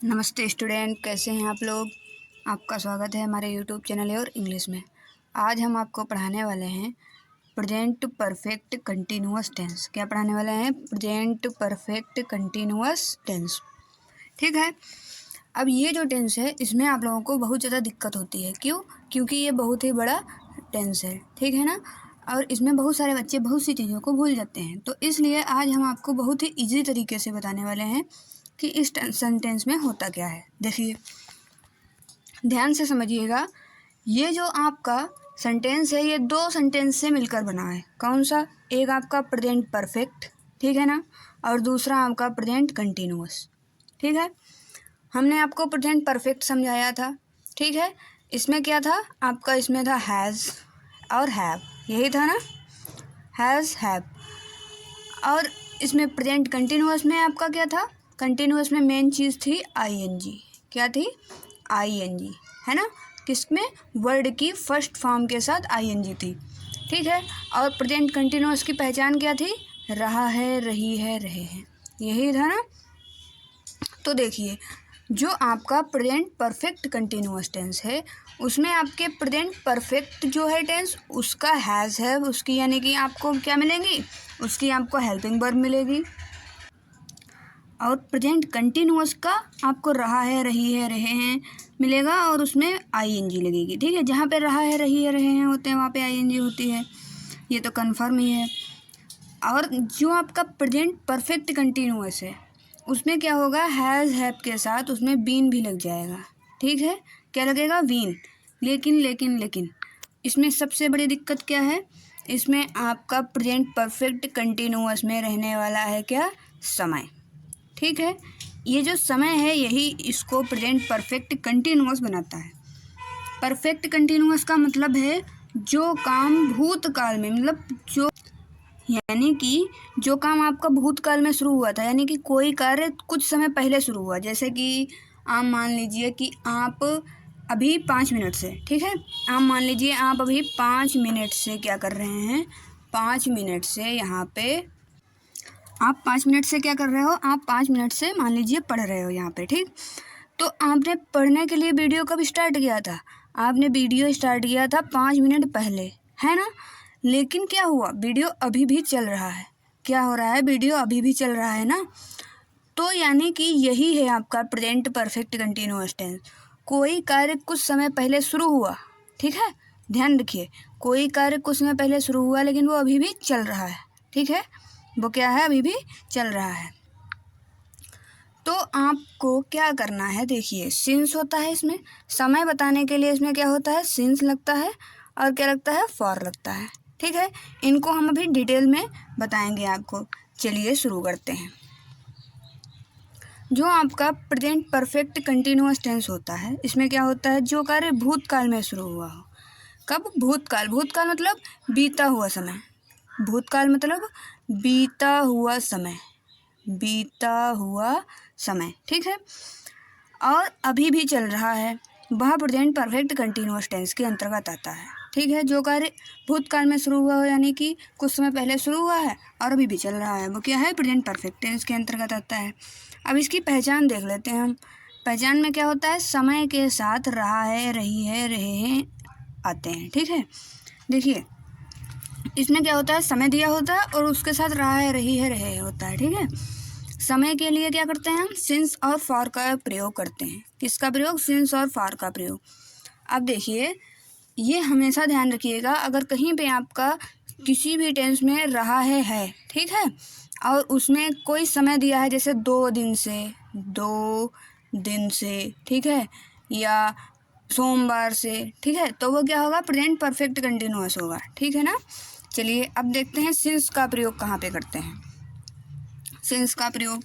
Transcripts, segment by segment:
नमस्ते स्टूडेंट, कैसे हैं आप लोग। आपका स्वागत है हमारे यूट्यूब चैनल और इंग्लिश में। आज हम आपको पढ़ाने वाले हैं प्रेजेंट परफेक्ट कंटिन्यूअस टेंस। क्या पढ़ाने वाले हैं? Present perfect continuous tense. ठीक है। अब ये जो टेंस है इसमें आप लोगों को बहुत ज़्यादा दिक्कत होती है। क्यों? क्योंकि ये बहुत ही बड़ा टेंस है, ठीक है ना। और इसमें बहुत सारे बच्चे बहुत सी चीज़ों को भूल जाते हैं, तो इसलिए आज हम आपको बहुत ही ईजी तरीके से बताने वाले हैं कि इस सेंटेंस में होता क्या है। देखिए, ध्यान से समझिएगा। ये जो आपका सेंटेंस है ये दो सेंटेंस से मिलकर बना है। कौन सा? एक आपका प्रेजेंट परफेक्ट, ठीक है ना, और दूसरा आपका प्रेजेंट कंटिन्यूअस। ठीक है। हमने आपको प्रेजेंट परफेक्ट समझाया था, ठीक है। इसमें क्या था आपका? इसमें था हैज़ और हैव, यही था ना, हैज़ हैव। और इसमें प्रेजेंट कंटिन्यूअस में आपका क्या था? कंटिन्यूअस में मेन चीज़ थी आईएनजी। क्या थी? आईएनजी, है ना। किसमें? वर्ड की फर्स्ट फॉर्म के साथ आईएनजी थी, ठीक है। और प्रेजेंट कंटिन्यूअस की पहचान क्या थी? रहा है, रही है, रहे हैं, यही था ना। तो देखिए, जो आपका प्रेजेंट परफेक्ट कंटिन्यूअस टेंस है उसमें आपके प्रेजेंट परफेक्ट जो है टेंस उसका हैज़ है, उसकी यानी कि आपको क्या मिलेंगी? उसकी आपको हेल्पिंग वर्ब मिलेगी। और प्रेजेंट कंटिन्यूअस का आपको रहा है, रही है, रहे हैं मिलेगा और उसमें आईएनजी लगेगी, ठीक है। जहाँ पे रहा है, रही है, रहे हैं होते हैं वहाँ पे आईएनजी होती है, ये तो कन्फर्म ही है। और जो आपका प्रेजेंट परफेक्ट कंटिन्यूअस है उसमें क्या होगा? हैज़ हैव के साथ उसमें बीन भी लग जाएगा, ठीक है। क्या लगेगा? बीन। लेकिन इसमें सबसे बड़ी दिक्कत क्या है? इसमें आपका प्रेजेंट परफेक्ट कंटिन्यूअस में रहने वाला है क्या? समय, ठीक है। ये जो समय है यही इसको प्रेजेंट परफेक्ट कंटिन्यूअस बनाता है। परफेक्ट कंटिन्यूअस का मतलब है जो काम भूतकाल में, मतलब जो, यानी कि जो काम आपका भूतकाल में शुरू हुआ था, यानी कि कोई कार्य कुछ समय पहले शुरू हुआ। जैसे कि आप मान लीजिए कि आप अभी 5 मिनट से, ठीक है, आप मान लीजिए आप अभी 5 मिनट से क्या कर रहे हैं? 5 मिनट से यहाँ पे आप 5 मिनट से क्या कर रहे हो? आप 5 मिनट से मान लीजिए पढ़ रहे हो यहाँ पे, ठीक। तो आपने पढ़ने के लिए वीडियो कब स्टार्ट किया था? आपने वीडियो स्टार्ट किया था 5 मिनट पहले, है ना। लेकिन क्या हुआ? वीडियो अभी भी चल रहा है। क्या हो रहा है? वीडियो अभी भी चल रहा है ना। तो यानी कि यही है आपका प्रेजेंट परफेक्ट कंटिन्यूअस टेंस। कोई कार्य कुछ समय पहले शुरू हुआ, ठीक है, ध्यान रखिए, कोई कार्य कुछ समय पहले शुरू हुआ लेकिन वो अभी भी चल रहा है, ठीक है। वो क्या है? अभी भी चल रहा है। तो आपको क्या करना है? देखिए, सिंस होता है इसमें, समय बताने के लिए इसमें क्या होता है? सिंस लगता है और क्या लगता है? फॉर लगता है, ठीक है। इनको हम अभी डिटेल में बताएंगे आपको। चलिए शुरू करते हैं। जो आपका प्रेजेंट परफेक्ट कंटिन्यूअस टेंस होता है इसमें क्या होता है? जो कार्य भूतकाल में शुरू हुआ हो। कब? भूतकाल। भूतकाल मतलब बीता हुआ समय। भूतकाल मतलब बीता हुआ समय, बीता हुआ समय, ठीक है। और अभी भी चल रहा है, वह प्रेजेंट परफेक्ट कंटिन्यूअस टेंस के अंतर्गत आता है, ठीक है। जो कार्य भूतकाल में शुरू हुआ हो यानी कि कुछ समय पहले शुरू हुआ है और अभी भी चल रहा है, वो क्या है? प्रेजेंट परफेक्ट टेंस के अंतर्गत आता है। अब इसकी पहचान देख लेते हैं हम। पहचान में क्या होता है? समय के साथ रहा है, रही है, रहे हैं आते हैं, ठीक है। देखिए, इसमें क्या होता है? समय दिया होता है और उसके साथ रहा है, रही है, रहे होता है, ठीक है। समय के लिए क्या करते हैं हम? सिंस और फॉर का प्रयोग करते हैं। किसका प्रयोग? सिंस और फॉर का प्रयोग। अब देखिए, ये हमेशा ध्यान रखिएगा, अगर कहीं पे आपका किसी भी टेंस में रहा है, ठीक है, और उसमें कोई समय दिया है जैसे 2 दिन से, 2 दिन से, ठीक है, या सोमवार से, ठीक है, तो वो क्या होगा? प्रेजेंट परफेक्ट कंटिन्यूअस होगा, ठीक है ना। चलिए अब देखते हैं सिंस का प्रयोग कहाँ पे करते हैं। सिंस का प्रयोग,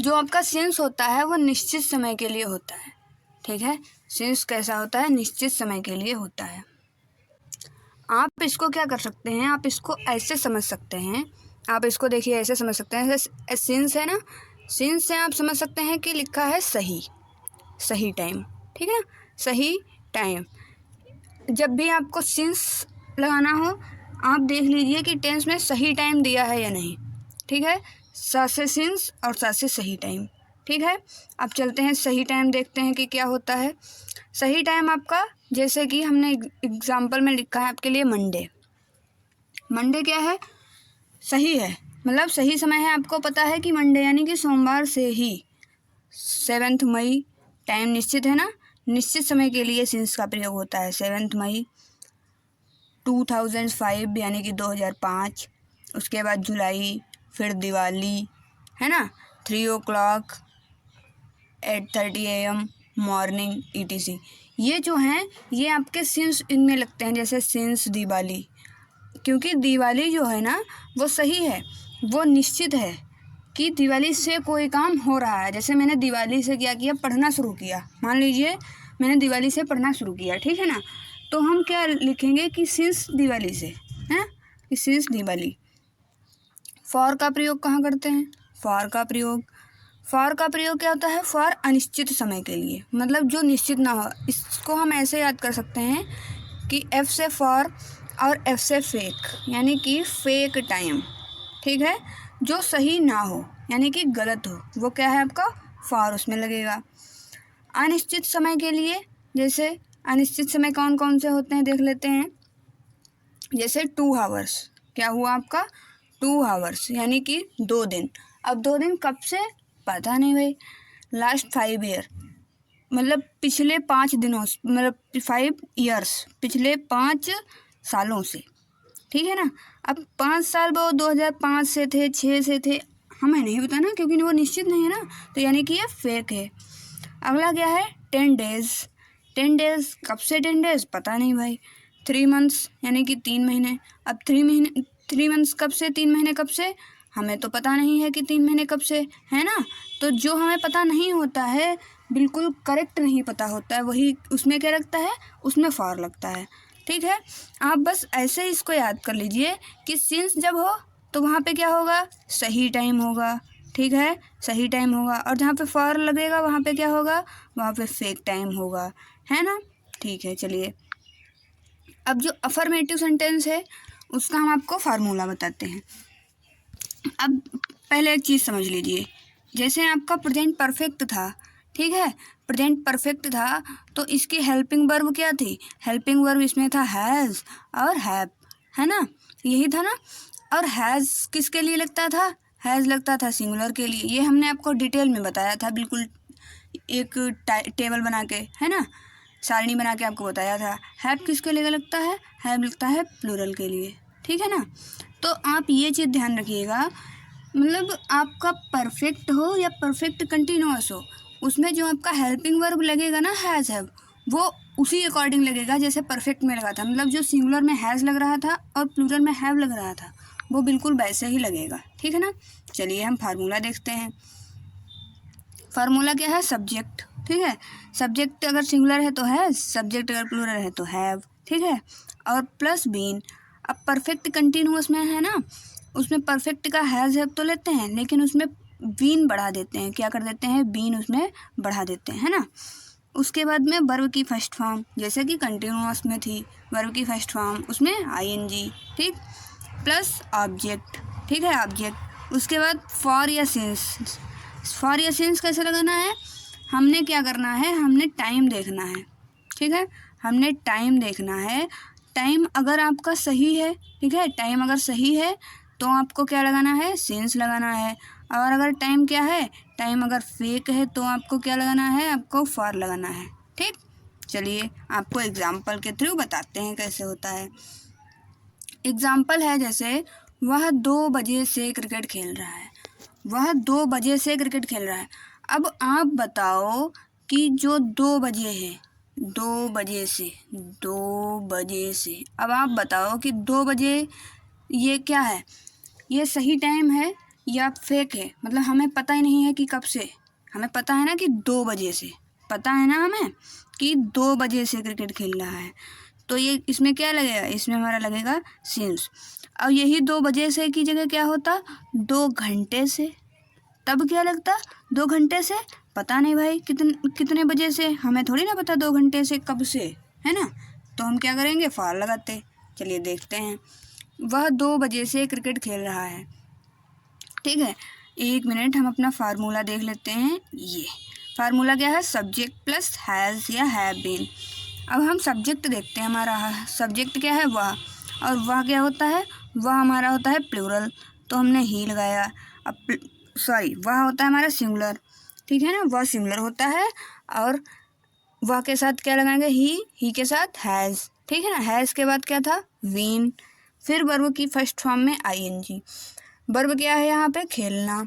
जो आपका सिंस होता है वो निश्चित समय के लिए होता है, ठीक है। सिंस कैसा होता है? निश्चित समय के लिए होता है। आप इसको क्या कर सकते हैं? आप इसको ऐसे समझ सकते हैं, आप इसको देखिए ऐसे समझ सकते हैं, जैसे सिंस है ना, सिंस से आप समझ सकते हैं कि लिखा है सही, सही टाइम, ठीक है, सही टाइम। जब भी आपको सिंस लगाना हो आप देख लीजिए कि टेंस में सही टाइम दिया है या नहीं, ठीक है। सा से सिंस और सा से सही टाइम, ठीक है। अब चलते हैं सही टाइम, देखते हैं कि क्या होता है। सही टाइम आपका, जैसे कि हमने एग्जाम्पल में लिखा है आपके लिए मंडे। मंडे क्या है? सही है, मतलब सही समय है। आपको पता है कि मंडे यानी कि सोमवार से ही 7 मई, टाइम निश्चित है ना, निश्चित समय के लिए सिंस का प्रयोग होता है। 7 मई 2005 यानी कि 2005, उसके बाद जुलाई, फिर दिवाली, है ना, 3 o'clock 8:30 AM मॉर्निंग ETC। ये जो हैं ये आपके सिंस इनमें लगते हैं, जैसे सिंस दिवाली, क्योंकि दिवाली जो है ना वो सही है, वो निश्चित है कि दिवाली से कोई काम हो रहा है। जैसे मैंने दिवाली से क्या किया, पढ़ना शुरू किया। मान लीजिए मैंने दिवाली से पढ़ना शुरू किया, ठीक है ना, तो हम क्या लिखेंगे कि सिंस दिवाली से, हैं, कि सिंस दिवाली। फॉर का प्रयोग कहाँ करते हैं? फॉर का प्रयोग क्या होता है? फॉर अनिश्चित समय के लिए, मतलब जो निश्चित ना हो। इसको हम ऐसे याद कर सकते हैं कि एफ से फॉर और एफ से फेक, यानी कि फेक टाइम, ठीक है, जो सही ना हो यानी कि गलत हो, वो क्या है आपका? फॉर उसमें लगेगा। अनिश्चित समय के लिए, जैसे अनिश्चित समय कौन कौन से होते हैं देख लेते हैं। जैसे 2 आवर्स, क्या हुआ आपका? 2 आवर्स यानी कि 2 दिन। अब 2 दिन कब से? पता नहीं भाई। लास्ट 5 ईयर, मतलब पिछले 5 दिनों, मतलब 5 ईयर्स, पिछले 5 सालों से, ठीक है ना। अब 5 साल वो 2005 से थे, 6 से थे, हमें नहीं पता ना, क्योंकि वो निश्चित नहीं है ना, तो यानी कि ये फेक है। अगला क्या है? 10 डेज। 10 डेज कब से 10 डेज? पता नहीं भाई। 3 मंथ्स यानी कि 3 महीने। अब 3 मंथ्स कब से? 3 महीने कब से? हमें तो पता नहीं है कि 3 महीने कब से, है ना। तो जो हमें पता नहीं होता है, बिल्कुल करेक्ट नहीं पता होता है, वही उसमें क्या लगता है? उसमें फॉर लगता है, ठीक है। आप बस ऐसे ही इसको याद कर लीजिए कि सिंस जब हो तो वहाँ पे क्या होगा? सही टाइम होगा, ठीक है, सही टाइम होगा। और जहाँ पे फॉर लगेगा वहाँ पे क्या होगा? वहाँ पे फेक टाइम होगा, है ना। ठीक है, चलिए अब जो अफर्मेटिव सेंटेंस है उसका हम आपको फार्मूला बताते हैं। अब पहले एक चीज़ समझ लीजिए, जैसे आपका प्रेजेंट परफेक्ट था, ठीक है, प्रेजेंट परफेक्ट था, तो इसकी हेल्पिंग वर्ब क्या थी? हेल्पिंग वर्ब इसमें था हैज़ और हैव, है ना, यही था ना। और हैज़ किसके लिए लगता था? हैज़ लगता था सिंगुलर के लिए। ये हमने आपको डिटेल में बताया था, बिल्कुल एक टेबल बना के, है ना, सारणी बना के आपको बताया था। हैव किसके लिए लगता है? हैव लगता है प्लूरल के लिए, ठीक है ना। तो आप ये चीज़ ध्यान रखिएगा, मतलब आपका परफेक्ट हो या परफेक्ट कंटिन्यूअस हो, उसमें जो आपका हेल्पिंग वर्ब लगेगा ना, हैज़ हैव, वो उसी अकॉर्डिंग लगेगा जैसे परफेक्ट में लगा था। मतलब जो सिंगुलर में हैज़ लग रहा था और प्लूरल में हैव लग रहा था, वो बिल्कुल वैसे ही लगेगा, ठीक है ना। चलिए हम फार्मूला देखते हैं। फार्मूला क्या है? सब्जेक्ट, ठीक है, सब्जेक्ट अगर सिंगुलर है तो हैज़, सब्जेक्ट अगर प्लूरल है तो हैव, ठीक है, और प्लस बीन। अब परफेक्ट कंटिन्यूअस में है ना, उसमें परफेक्ट का हैज़ हैव तो लेते हैं, लेकिन उसमें बीन बढ़ा देते हैं। क्या कर देते हैं? बीन उसमें बढ़ा देते हैं, है ना। उसके बाद में वर्ब की फर्स्ट फॉर्म, जैसे कि कंटिन्यूअस में थी वर्ब की फर्स्ट फॉर्म, उसमें ING, ठीक, प्लस ऑब्जेक्ट, ठीक है, ऑब्जेक्ट। उसके बाद फॉर या सिंस। फॉर या सिंस कैसे लगाना है? हमने क्या करना है? हमने टाइम देखना है, ठीक है, हमने टाइम देखना है। टाइम अगर आपका सही है, ठीक है, टाइम अगर सही है तो आपको क्या लगाना है? सिंस लगाना है। और अगर टाइम क्या है? टाइम अगर फेक है तो आपको क्या लगाना है? आपको फॉर लगाना है, ठीक। चलिए आपको एग्जाम्पल के थ्रू बताते हैं कैसे होता है। एग्जाम्पल है, जैसे वह 2 बजे से क्रिकेट खेल रहा है। वह 2 बजे से क्रिकेट खेल रहा है। अब आप बताओ कि जो 2 बजे है, 2 बजे से, 2 बजे से, अब आप बताओ कि 2 बजे ये क्या है? ये सही टाइम है या फेक है? मतलब हमें पता ही नहीं है कि कब से, हमें पता है ना कि 2 बजे से, पता है ना हमें कि 2 बजे से क्रिकेट खेल रहा है, तो ये इसमें क्या लगेगा? इसमें हमारा लगेगा सिंस। और यही 2 बजे से की जगह क्या होता? 2 घंटे से। तब क्या लगता? 2 घंटे से, पता नहीं भाई कितने बजे से, हमें थोड़ी ना पता 2 घंटे से कब से, है ना। तो हम क्या करेंगे? फॉर लगाते। चलिए देखते हैं। वह 2 बजे से क्रिकेट खेल रहा है, ठीक है। एक मिनट, हम अपना फार्मूला देख लेते हैं। ये फार्मूला क्या है, सब्जेक्ट प्लस हैज़ या हैव बीन। अब हम सब्जेक्ट देखते हैं, हमारा सब्जेक्ट क्या है, वह, और वह क्या होता है, वह हमारा होता है प्लूरल, तो हमने ही लगाया। अब वह होता है हमारा सिंगुलर, ठीक है ना, वह सिंगुलर होता है, और वह के साथ क्या लगाएंगे, ही के साथ हैज़, ठीक है ना। हैज़ के बाद क्या था, बीन, फिर वर्ब की फर्स्ट फॉर्म में आईएनजी। वर्ब क्या है यहाँ पे, खेलना,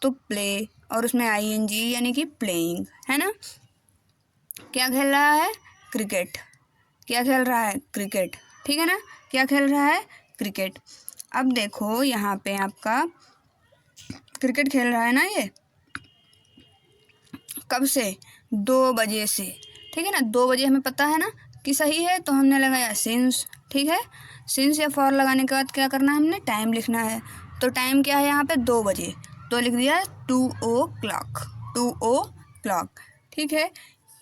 तो प्ले, और उसमें आईएनजी यानी कि प्लेइंग, है ना। क्या खेल रहा है, क्रिकेट। क्या खेल रहा है, क्रिकेट, ठीक है ना। क्या खेल रहा है, क्रिकेट। अब देखो यहाँ पे आपका क्रिकेट खेल रहा है ना, ये कब से, 2 बजे से, ठीक है ना। 2 बजे हमें पता है ना कि सही है, तो हमने लगाया सिंस, ठीक है। सिंस या फॉर लगाने के बाद क्या करना है, हमने टाइम लिखना है। तो टाइम क्या है यहाँ पे, 2 बजे, तो लिख दिया 2 o'clock, 2 o'clock, ठीक है।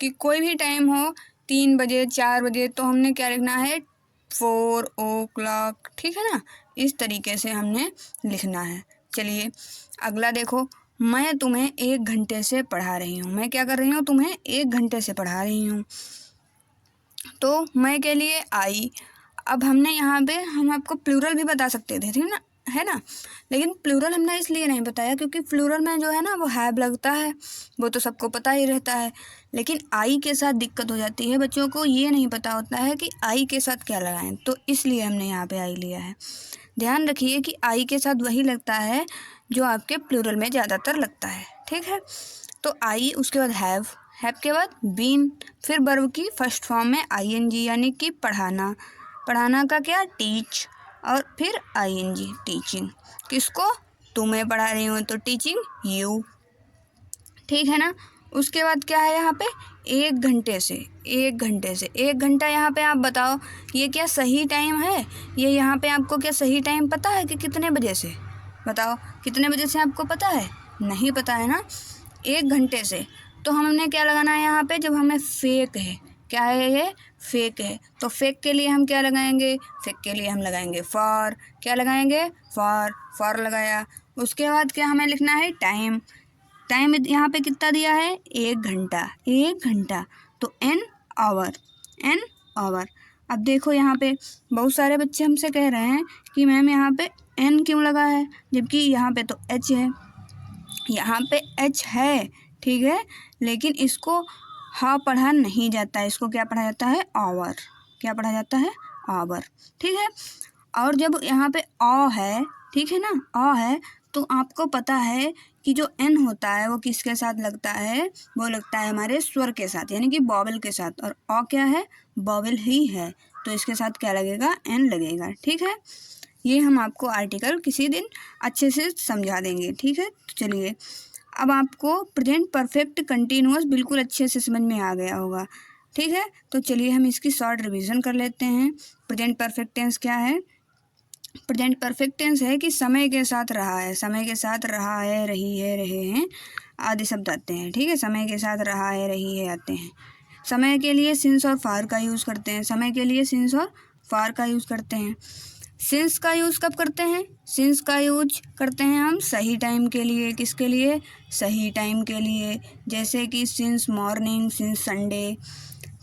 कि कोई भी टाइम हो, 3 बजे, 4 बजे, तो हमने क्या लिखना है, 4 o'clock, ठीक है ना। इस तरीके से हमने लिखना है। चलिए अगला देखो, मैं तुम्हें 1 घंटे से पढ़ा रही हूँ। मैं क्या कर रही हूँ, तुम्हें 1 घंटे से पढ़ा रही हूँ। तो मैं के लिए आई। अब हमने यहाँ पे हम आपको प्लूरल भी बता सकते थे, ठीक ना, है ना। लेकिन प्लूरल हमने इसलिए नहीं बताया क्योंकि प्लूरल में जो है ना वो हैव लगता है, वो तो सबको पता ही रहता है। लेकिन आई के साथ दिक्कत हो जाती है, बच्चों को ये नहीं पता होता है कि आई के साथ क्या लगाएं, तो इसलिए हमने यहाँ पे आई लिया है। ध्यान रखिए कि आई के साथ वही लगता है जो आपके प्लूरल में ज़्यादातर लगता है, ठीक है। तो आई, उसके बाद हैव के बाद बीन, फिर वर्ब की फर्स्ट फॉर्म में आईएनजी यानी कि पढ़ाना, पढ़ाना का क्या, टीच, और फिर आईएनजी टीचिंग। किसको, तुम्हें पढ़ा रही हूँ तो टीचिंग यू, ठीक है ना। उसके बाद क्या है यहाँ पे, 1 घंटे से, 1 घंटे से, 1 घंटा यहाँ पे आप बताओ ये क्या सही टाइम है, ये यहाँ पे आपको क्या सही टाइम पता है कि कितने बजे से, बताओ कितने बजे से आपको पता है, नहीं पता है ना। 1 घंटे से, तो हमने क्या लगाना है यहाँ पे, जब हमें फेक है, क्या है ये, फेक है, तो फेक के लिए हम क्या लगाएंगे, फेक के लिए हम लगाएंगे फॉर, क्या लगाएंगे, फॉर लगाया। उसके बाद क्या हमें लिखना है, टाइम, टाइम यहाँ पे कितना दिया है, 1 घंटा, 1 घंटा, तो एन आवर। अब देखो यहाँ पे बहुत सारे बच्चे हमसे कह रहे हैं कि मैम यहाँ पे एन क्यों लगा है, जबकि यहाँ पे तो एच है, यहाँ पे एच है, ठीक है, लेकिन इसको हा पढ़ा नहीं जाता है, इसको क्या पढ़ा जाता है, आवर, क्या पढ़ा जाता है, आवर, ठीक है। और जब यहाँ पे अ है, ठीक है ना, अ है, तो आपको पता है कि जो एन होता है वो किसके साथ लगता है, वो लगता है हमारे स्वर के साथ, यानी कि बॉवल के साथ, और अ क्या है, बॉवल ही है, तो इसके साथ क्या लगेगा, एन लगेगा, ठीक है। ये हम आपको आर्टिकल किसी दिन अच्छे से समझा देंगे, ठीक है। तो चलिए अब आपको प्रेजेंट परफेक्ट कंटिन्यूअस बिल्कुल अच्छे से समझ में आ गया होगा, ठीक है। तो चलिए हम इसकी शॉर्ट रिवीजन कर लेते हैं। प्रेजेंट परफेक्ट टेंस क्या है, प्रेजेंट परफेक्ट टेंस है कि समय के साथ रहा है, समय के साथ रहा है, रही है, रहे हैं आदि शब्द आते हैं, ठीक है। समय के साथ रहा है, रही है आते हैं। समय के लिए सिंस और फार का यूज़ करते हैं, समय के लिए सिंस और फार का यूज़ करते हैं। सिंस का यूज़ कब करते हैं, सिंस का यूज करते हैं हम सही टाइम के लिए, किसके लिए, सही टाइम के लिए, जैसे कि सिंस मॉर्निंग, सिंस संडे।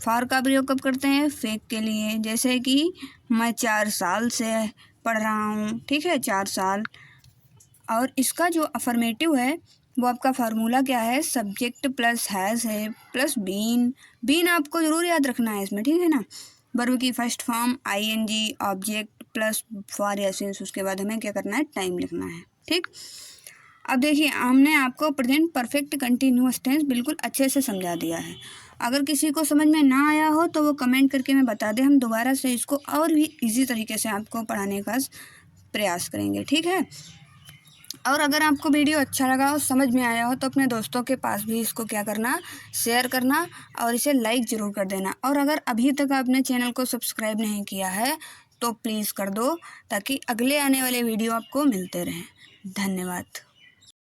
फार का प्रयोग कब करते हैं, फेक के लिए, जैसे कि मैं 4 साल से पढ़ रहा हूँ, ठीक है, 4 साल। और इसका जो अफर्मेटिव है वो आपका फार्मूला क्या है, सब्जेक्ट प्लस हैज़ है प्लस बीन आपको ज़रूर याद रखना है इसमें, ठीक है ना। वर्ब की first form ING, object plus for या सिंस, उसके बाद हमें क्या करना है, टाइम लिखना है, ठीक। अब देखिए हमने आपको प्रेजेंट परफेक्ट कंटिन्यूअस टेंस बिल्कुल अच्छे से समझा दिया है। अगर किसी को समझ में ना आया हो तो वो कमेंट करके हमें बता दे, हम दोबारा से इसको और भी इजी तरीके से आपको पढ़ाने का प्रयास करेंगे, ठीक है। और अगर आपको वीडियो अच्छा लगा हो, समझ में आया हो, तो अपने दोस्तों के पास भी इसको क्या करना, शेयर करना, और इसे लाइक ज़रूर कर देना। और अगर अभी तक आपने चैनल को सब्सक्राइब नहीं किया है तो प्लीज़ कर दो, ताकि अगले आने वाले वीडियो आपको मिलते रहें। धन्यवाद।